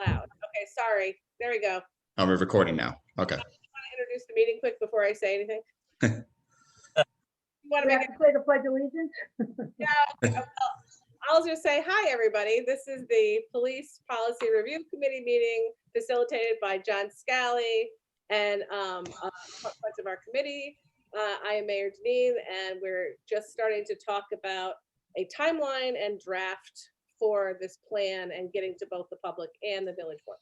Loud. Okay, sorry. There we go. Oh, we're recording now. Okay. Want to introduce the meeting quick before I say anything? You want to We make have to say the pledge of allegiance? I'll just say hi, everybody. This is the Police Policy Review Committee meeting facilitated by John Scally and a bunch of our committee. I am Mayor Deneen, and we're just starting to talk about a timeline and draft for this plan and getting to both the public and the village board.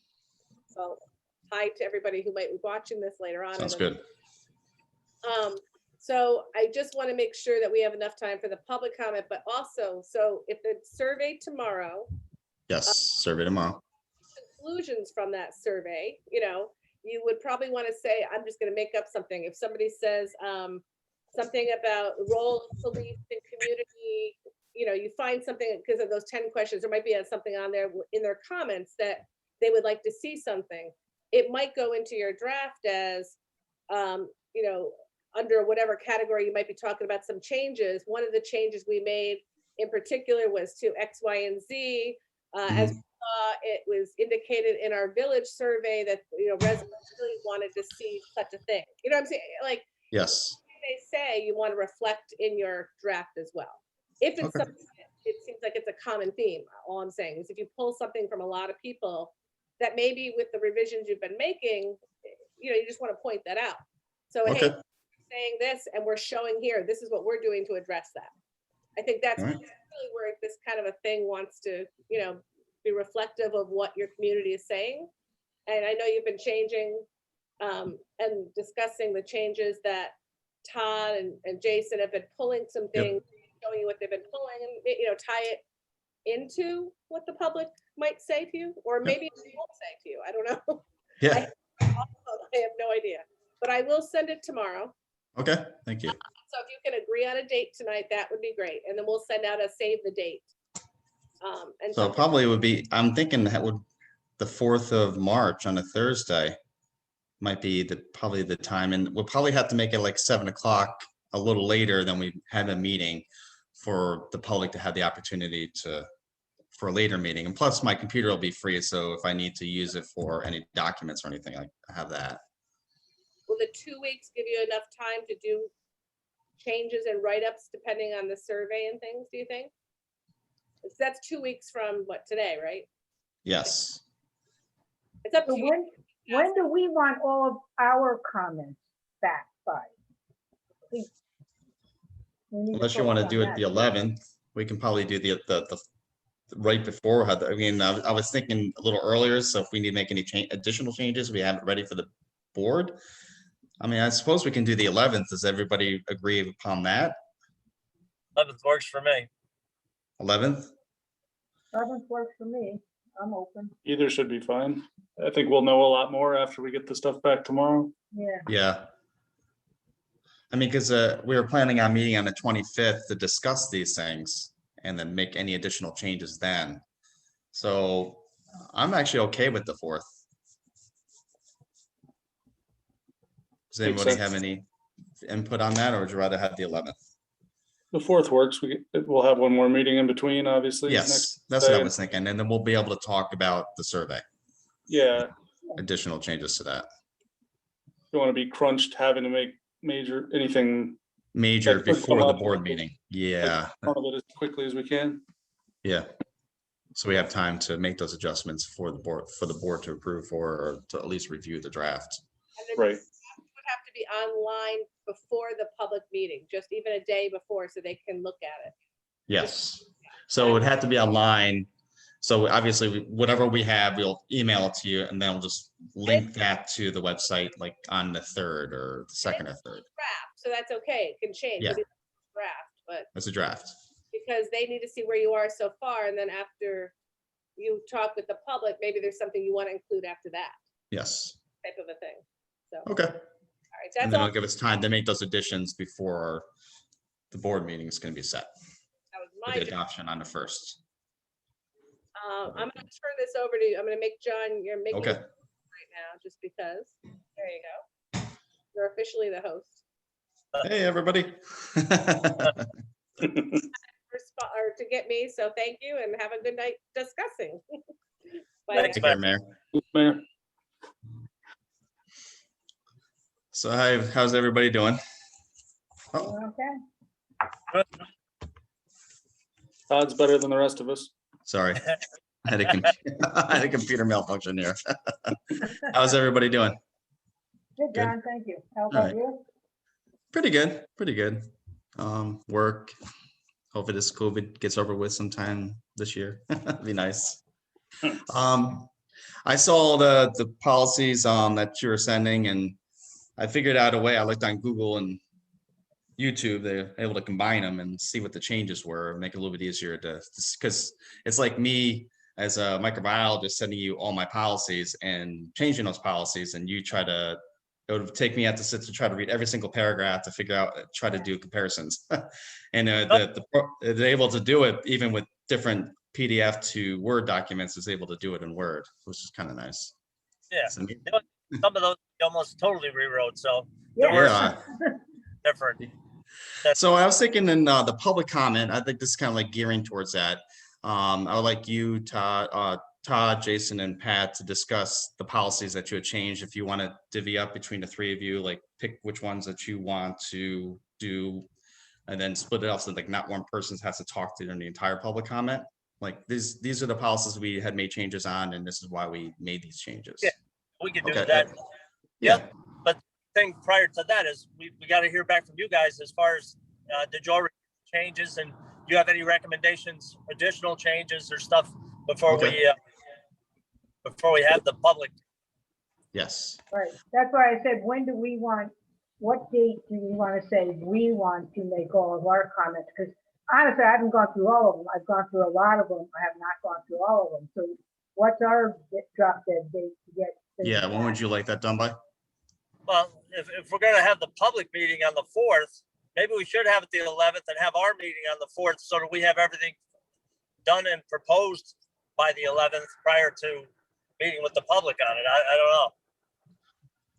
So hi to everybody who might be watching this later on. Sounds good. So I just want to make sure that we have enough time for the public comment, but also, so if the survey tomorrow, Yes, survey tomorrow. conclusions from that survey, you would probably want to say, I'm just going to make up something. If somebody says something about the role of police in community, you find something because of those 10 questions, there might be something on there in their comments that they would like to see something. It might go into your draft as, under whatever category you might be talking about some changes. One of the changes we made in particular was to X, Y, and Z. As we saw, it was indicated in our village survey that residents really wanted to see such a thing. You know what I'm saying? Like, Yes. they say you want to reflect in your draft as well. If it's Okay. something, it seems like it's a common theme. All I'm saying is if you pull something from a lot of people that maybe with the revisions you've been making, you just want to point that out. So Okay. hey, saying this and we're showing here, this is what we're doing to address that. I think that's All right. really where this kind of a thing wants to, be reflective of what your community is saying. And I know you've been changing and discussing the changes that Todd and Jason have been pulling some Yep. things, showing you what they've been pulling and, tie it into what the public might say to you, or maybe it won't say to you. I don't know. Yeah. I have no idea, but I will send it tomorrow. Okay. Thank you. So if you can agree on a date tonight, that would be great. And then we'll send out a save the date. And So probably would be, I'm thinking that would, the 4th of March on a Thursday might be probably the time, and we'll probably have to make it like 7 o'clock, a little later than we had a meeting for the public to have the opportunity for a later meeting. And plus my computer will be free. So if I need to use it for any documents or anything, I have that. will the 2 weeks give you enough time to do changes and write-ups depending on the survey and things, do you think? That's 2 weeks from what, today, right? Yes. It's up So to you. when do we want all of our comments back by? We need Unless you want to do it the 11th, we can probably do the right before. I mean, I was thinking a little earlier. So if we need to make any additional changes, we have it ready for the board. I mean, I suppose we can do the 11th. Does everybody agree upon that? 11th works for me. 11th? 11th works for me. I'm open. Either should be fine. I think we'll know a lot more after we get the stuff back tomorrow. Yeah. Yeah. I mean, because we were planning on meeting on the 25th to discuss these things and then make any additional changes then. So I'm actually okay with the 4th. Does Makes anybody sense. have any input on that, or would you rather have the 11th? The 4th works. We'll have one more meeting in between, obviously. Yes, next that's what I day. was thinking. And then we'll be able to talk about the survey, Yeah, additional changes to that. don't want to be crunched having to make anything Major That could before come the up. board meeting. Yeah, out of it as quickly as we can. yeah. So we have time to make those adjustments for the board to approve or to at least review the draft. And then Right. it would have to be online before the public meeting, just even a day before, so they can look at it. Yes. So it would have to be online. So obviously, whatever we have, we'll email it to you, and then we'll just link that to the website, like on the 3rd or the 2nd or 3rd. Draft, so that's okay, it can change. Yeah. It is a draft, but That's a draft. because they need to see where you are so far, and then after you talk with the public, maybe there's something you want to include after that Yes. type of a thing. So, Okay. all right, And that's then all. it'll give us time to make those additions before the board meeting is going to be set That was for my the job. adoption on the 1st. I'm gonna turn this over to you. I'm gonna make John, you're making it Okay. right now, just because. There you go. You're officially the host. Hey, everybody. Or to get me, so thank you and have a good night discussing. Bye. Thanks, Take care, Mayor. Mayor, So how's everybody doing? Oh, Okay. Todd's better than the rest of us. sorry. I had I had a computer malfunction here. How's everybody doing? Good, Good. John, thank you. How All about right. you? Pretty good, pretty good. Work. Hopefully this COVID gets over with sometime this year. Be nice. I saw the policies that you were sending, and I figured out a way. I looked on Google and YouTube. They're able to combine them and see what the changes were, make it a little bit easier to, because it's like me as a microbiologist sending you all my policies and changing those policies, and you try to, it would take me out to sit to try to read every single paragraph to figure out, try to do comparisons. And they're able to do it even with different PDF to Word documents, is able to do it in Word, which is kind of nice. Yeah, So, some of those we almost totally rewrote, so Yeah. yeah. different. So I was thinking in the public comment, I think this is kind of like gearing towards that. I would like you, Todd, Jason, and Pat to discuss the policies that you had changed. If you want to divvy up between the three of you, like pick which ones that you want to do, and then split it up so like not one person has to talk during the entire public comment. Like these are the policies we had made changes on, and this is why we made these changes. Yeah. We could do Okay. that. Yeah. But thing prior to that is we got to hear back from you guys as far as did you already changes, and do you have any recommendations, additional changes or stuff before Okay. we have the public? Yes. Right, that's why I said, when do we want, what date do we want to say we want to make all of our comments? Because honestly, I haven't gone through all of them. I've gone through a lot of them. I have not gone through all of them. So what's our drop dead date to get? things Yeah. When would back? you like that done by? Well, if we're going to have the public meeting on the 4th, maybe we should have it the 11th and have our meeting on the 4th so that we have everything done and proposed by the 11th prior to meeting with the public on it. I don't know.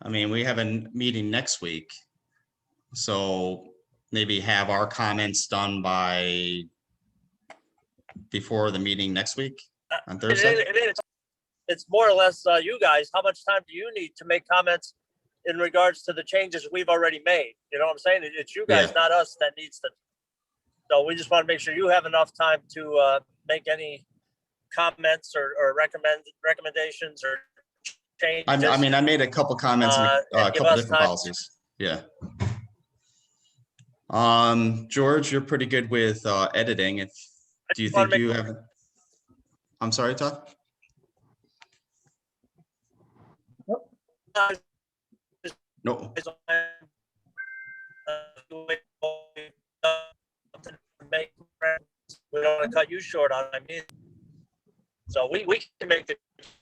I mean, we have a meeting next week, so maybe have our comments done by before the meeting next week on Thursday. It's more or less you guys. How much time do you need to make comments in regards to the changes we've already made? You know what I'm saying? It's you guys, Yeah. not us, that needs to. So we just want to make sure you have enough time to make any comments or recommendations or changes. I mean, I made a couple comments in a and give couple us different time. policies. Yeah. George, you're pretty good with editing. Do you just wanna think you have? I'm sorry, Todd. Uh, No. We don't want to cut you short on, I mean. So we can make the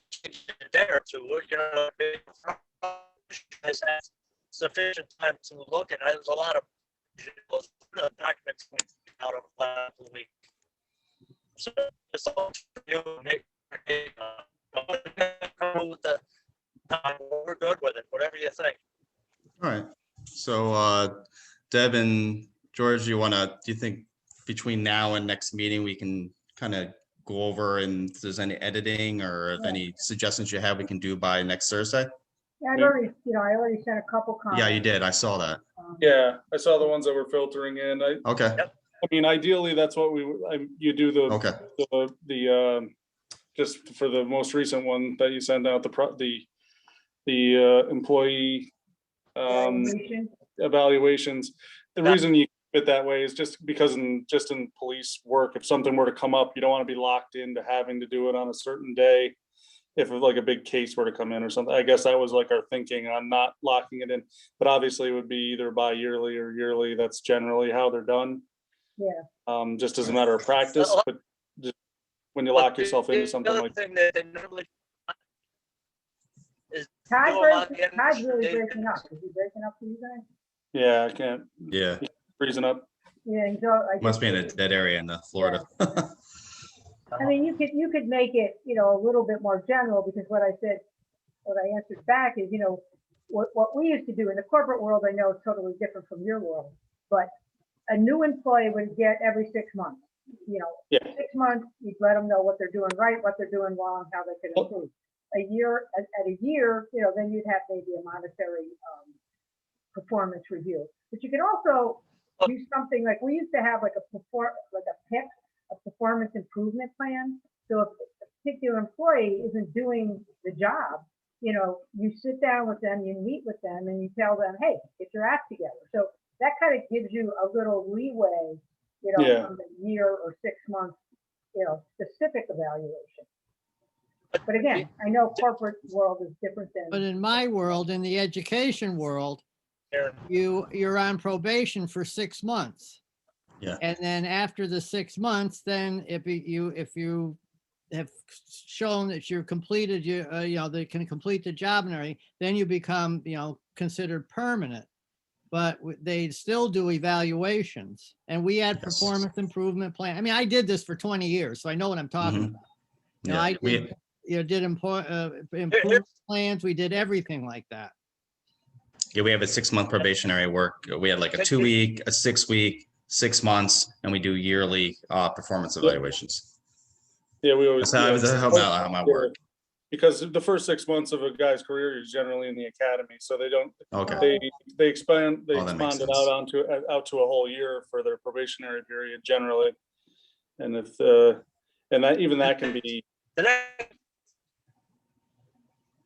change in a day or two, you know, has had sufficient time to look at. There's a lot of documents out of last week. So it's all you make. With the time, we're good with it, whatever you think. All right. So Deb and George, do you think between now and next meeting we can kind of go over, and if there's any editing or if any suggestions you have, we can do by next Thursday? Yeah, I already sent a couple comments. Yeah, you did. I saw that. Yeah, I saw the ones that were filtering in. Okay. I mean, ideally, that's what you do Okay. the just for the most recent one that you send out, the employee Evaluation. evaluations. The reason you keep it that way is just because in police work, if something were to come up, you don't want to be locked into having to do it on a certain day. If like a big case were to come in or something, I guess that was like our thinking on not locking it in, but obviously it would be either bi-yearly or yearly. That's generally how they're done. Yeah. Just as a matter of practice, but just when you lock yourself into something like. The other thing that they normally is Todd's do them on the end of Todd's the really day. breaking up. Is he breaking up for you guys? Yeah, I can't, Yeah. freezing up. Yeah, he's all. Must be in a dead area in Florida. I mean, you could make it, a little bit more general, because what I answered back is, what we used to do in the corporate world, I know is totally different from your world, but a new employee would get every 6 months. you know, Yeah. 6 months, you'd let them know what they're doing right, what they're doing wrong, how they can improve. A year, at a year, you know, then you'd have maybe a monetary performance review. But you can also do something like, we used to have like a PIP, a performance improvement plan. So if a particular employee isn't doing the job, you know, you sit down with them, you meet with them, and you tell them, hey, get your act together. So that kind of gives you a little leeway, you know, Yeah. from the year or 6 months, you know, specific evaluation. But again, I know corporate world is different But than, in my world, in the education world, Aaron, you're on probation for 6 months. Yeah. And then after the 6 months, then if you have shown that you're completed, they can complete the job and everything, then you become, considered permanent. But they still do evaluations, and we had Yes. performance improvement plan. I mean, I did this for 20 years, so I know what I'm talking Mhm. about. You know, Yeah, I we, did improvement plans. We did everything like that. yeah, we have a 6-month probationary work. We had like a 2-week, a 6-week, 6 months, and we do yearly performance evaluations. Yeah, we always. That's yeah, how my work. Because the first 6 months of a guy's career is generally in the academy, so they don't, Okay. they expand Oh, that makes it out sense. out to a whole year for their probationary period generally. And if, and that, even that can be, the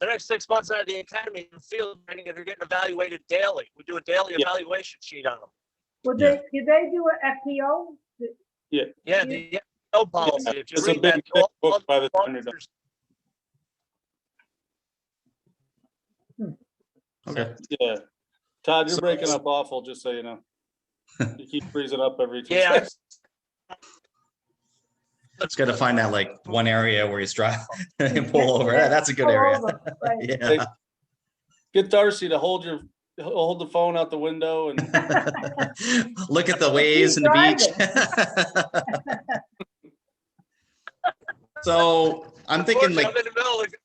next 6 months out of the academy in field training, if you're getting evaluated daily, we do a daily Yeah. evaluation sheet on them. would Yeah. did they do an FTO? Yeah, the no policy. If you it's a read big that, thick all book by the the time you're done. officers- Okay. Yeah. Todd, you're So- breaking up awful, just so you know. You keep freezing up every 2 Yeah, seconds. Just got to find that like one area where he's driving and pull over. That's a good Pull area. over, right. Yeah. Get Darcy to hold the phone out the window and Look at the waves and the beach. So I'm thinking like, I'm in the middle of-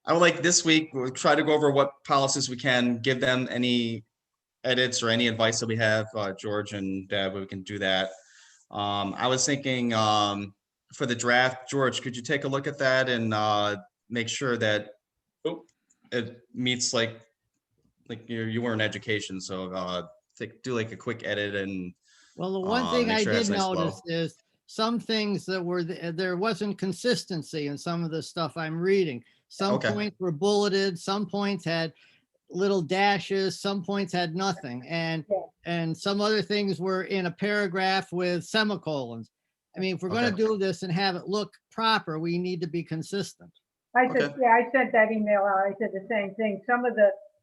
I would like this week, we'll try to go over what policies we can, give them any edits or any advice that we have, George and Deb, we can do that. I was thinking, for the draft, George, could you take a look at that and, make sure that Oh. it meets like you were in education, so, do like a quick edit and, Well, the one thing make I sure it has did nice flow. notice is some things that were, there wasn't consistency in some of the stuff I'm reading. Some Okay. points were bulleted, some points had little dashes, some points had nothing. And some other things were in a paragraph with semicolons. I mean, if we're going to Okay. do this and have it look proper, we need to be consistent. I said, Okay. yeah, I sent that email out. I said the same thing. Some of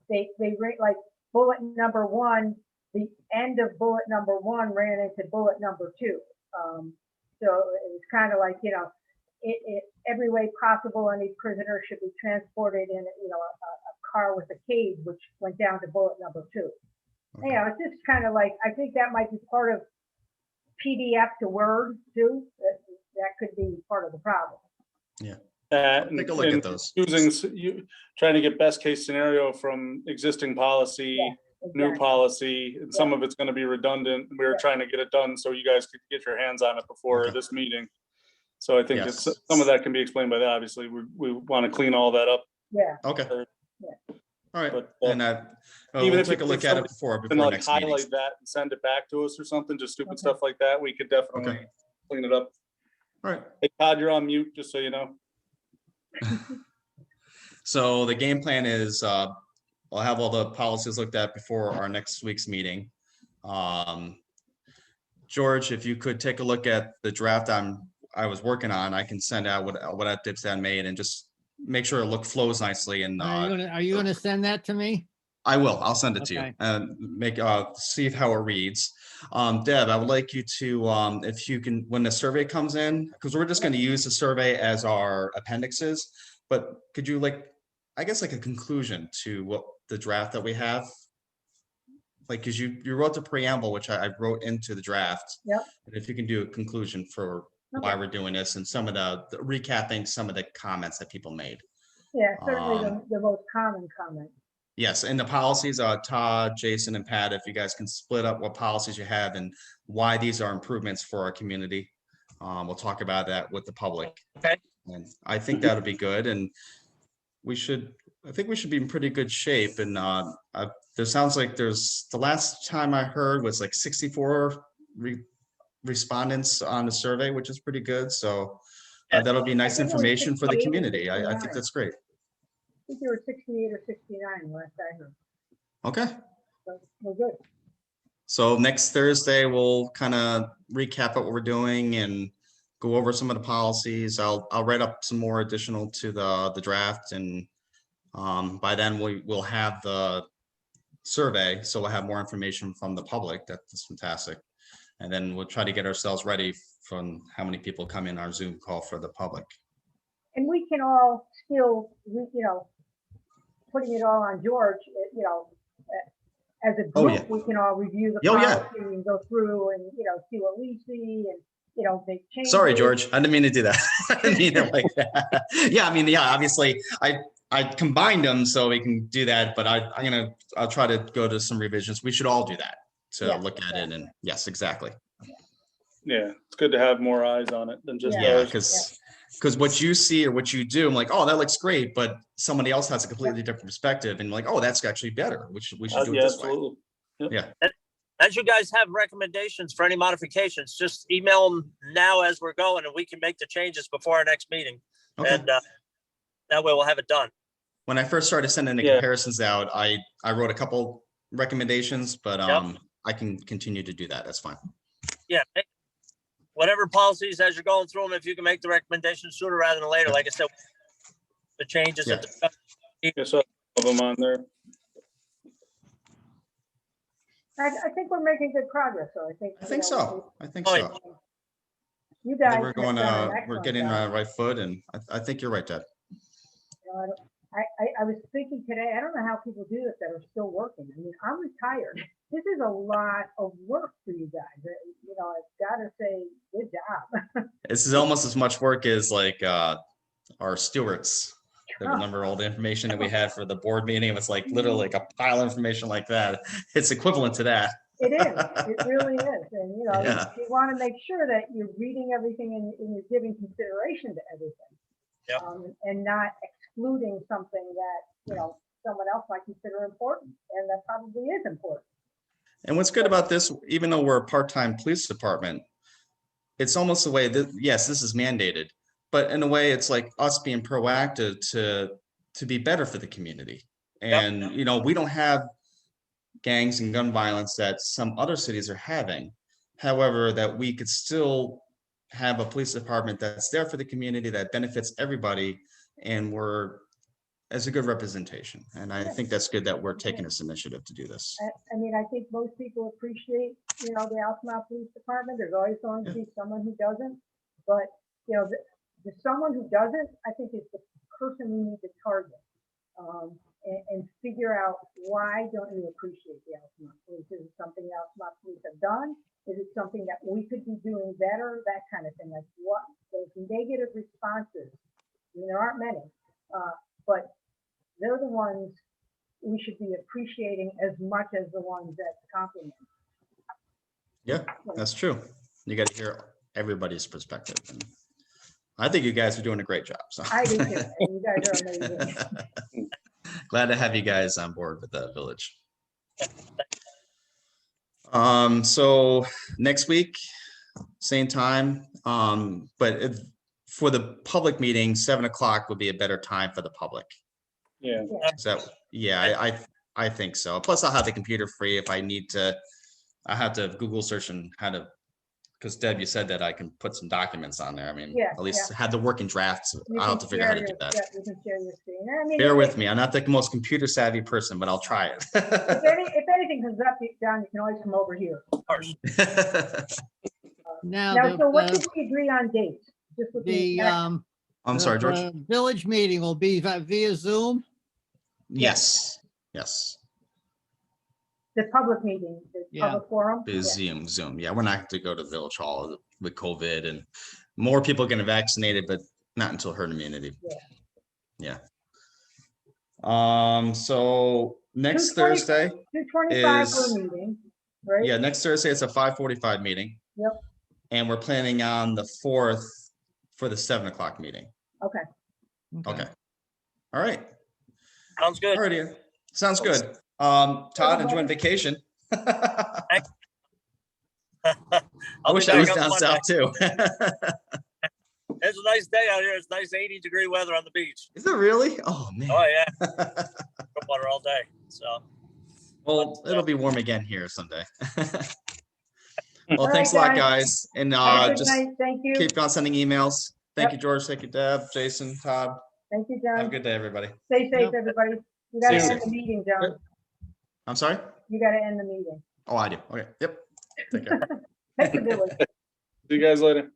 they rate like bullet number 1, the end of bullet number 1 ran into bullet number 2. So it was kind of like, every way possible, any prisoner should be transported in, a car with a cage, which went down to bullet number 2. Okay. It's just kind of like, I think that might be part of PDF to Word too. That could be part of the problem. Take a look at those. Trying to get best case scenario from existing policy, new Exactly. policy, and some of it's gonna be redundant. We were trying to get it done so you guys could get your hands on it before Okay. this meeting. So I think Yes. some of that can be explained by that. Obviously, we want to clean all that up, Yeah. Okay. Yeah. All right. but And, even we'll if take a if look at it somebody before like next meeting. highlight that and send it back to us or something, just stupid Okay. stuff like that, we could definitely Okay. clean it up. All right. Hey Todd, you're on mute, just so you know. So the game plan is, I'll have all the policies looked at before our next week's meeting. George, if you could take a look at the draft I was working on, I can send out what Dipstat made and just make sure it flows nicely and, Are you gonna send that to me? I will, I'll send it to you Okay. and see how it reads. Deb, I would like you to, if you can, when the survey comes in, because we're just going to use the survey as our appendixes, but could you I guess like a conclusion to what the draft that we have? Like, cause you wrote the preamble, which I wrote into the draft. Yep. And if you can do a conclusion for why we're doing this and some of the recapping some of the comments that people made. Yeah, certainly the most common comment. Yes, and the policies, Todd, Jason, and Pat, if you guys can split up what policies you have and why these are improvements for our community. We'll talk about that with the public. Okay. And I think that'll be good, and I think we should be in pretty good shape, and there sounds like the last time I heard was like 64 respondents on the survey, which is pretty good, so Yeah. that'll be nice I think it was information for the 68 or community. I think 69. that's great. I think there were 68 or 69 last I heard, Okay. so we're good. So next Thursday, we'll kind of recap what we're doing and go over some of the policies. I'll write up some more additional to the draft, and by then we'll have the survey, so we'll have more information from the public. That's fantastic. And then we'll try to get ourselves ready from how many people come in our Zoom call for the public. And we can all still, putting it all on George, as a Oh, group, yeah. we can all review the Oh, yeah. policy and go through and, see what we see and, make changes. Sorry, George, I didn't mean to do that. I didn't mean it like that. Yeah, I mean, yeah, obviously, I combined them so we can do that, but I'll try to go to some revisions. We should all do that to Yeah, look at it, and yes, exactly. Yeah, it's good to have more eyes on it than just Yeah. Yeah, those. because what you see or what you do, I'm like, oh, that looks great, but somebody else has a completely different perspective, and like, oh, that's actually better. We should do it Yeah, this way. absolutely. As you guys have recommendations for any modifications, just email them now as we're going, and we can make the changes before our next meeting. Okay. And that way we'll have it done. When I first started sending the Yeah. comparisons out, I wrote a couple recommendations, but Yep. I can continue to do that. That's fine. Yeah. Whatever policies, as you're going through them, if you can make the recommendations sooner rather than later, like I said, the changes. Yeah. Yes, I'll have them on there. I think we're making good progress, so I think. I think so. I think Oh, so. yeah. You I guys. think we're have going, done an we're excellent getting job. right foot, and I think you're right, Deb. I was thinking today, I don't know how people do this that are still working. I mean, I'm retired. This is a lot of work for you guys. I've got to say, good job. This is almost as much work as like our stewards. Remember all the information that we had for the board meeting? It was like literally like a pile of information like that. It's equivalent to that. It is, it really is. And, Yeah. you want to make sure that you're reading everything and you're giving consideration to everything. Yep. And not excluding something that, someone else might consider important, and that probably is important. And what's good about this, even though we're a part-time police department, it's almost the way that, yes, this is mandated, but in a way, it's like us being proactive to be better for the community. And, we don't have gangs and gun violence that some other cities are having. However, that we could still have a police department that's there for the community, that benefits everybody, and we're as a good representation. And I think that's good that we're taking this initiative to do this. I mean, I think most people appreciate, the Altamont Police Department. There's always going to be someone who doesn't. But, the someone who doesn't, I think is the person we need to target. And figure out, why don't you appreciate the Altamont Police? Is it something the Altamont Police have done? Is it something that we could be doing better? That kind of thing. Like what those negative responses, I mean, there aren't many, but they're the ones we should be appreciating as much as the ones that compliment. Yeah, that's true. You got to hear everybody's perspective. And I think you guys are doing a great job. So I do too, and you guys are amazing. glad to have you guys on board with the village. So next week, same time, but for the public meeting, 7 o'clock would be a better time for the public. Yeah. So, yeah, I think so. Plus I'll have the computer free if I need to. I have to Google search and how to, because Deb, you said that I can put some documents on there. I mean, Yeah, at least have the working drafts. You I'll have can to figure out how to share do that. yeah, you can share your screen. I mean, Bear if- with me. I'm not the most computer savvy person, but I'll try it. If anything comes up, down, you can always come over here. Now, Now, so what did we agree on dates? Just with the, I'm sorry, George. the village meeting will be via Zoom. Yes, yes. The public meeting, the Yeah. public forum? Is Yeah. Zoom. Yeah, we're not to go to Village Hall with COVID, and more people getting vaccinated, but not until herd immunity. Yeah. Yeah. So next 2:20 Thursday, 2:25 for is- a meeting, right? yeah, next Thursday, it's a 5:45 meeting. Yep. And we're planning on the 4th for the 7 o'clock meeting. Okay, Okay. All right. Sounds good. All righty. Sounds good. Todd, enjoying vacation. I I'll be wish I was back on down Monday. south too. It's a nice day out here. It's nice 80-degree weather on the beach. Is it really? Oh, man. Oh, yeah. Good water all day. So, Well, it'll be warm again here someday. Well, All thanks a right, lot, guys. guys. And have a good just night, thank you, keep on sending emails. Thank Yep. you, George. Thank you, Deb, Jason, Todd. thank you, Have a John, good day, everybody. stay safe, Yep. everybody. You gotta Stay end the safe. meeting, John, I'm sorry? you gotta end the meeting. Oh, I do. Okay. Yep. Take care. Take the village. See you guys later.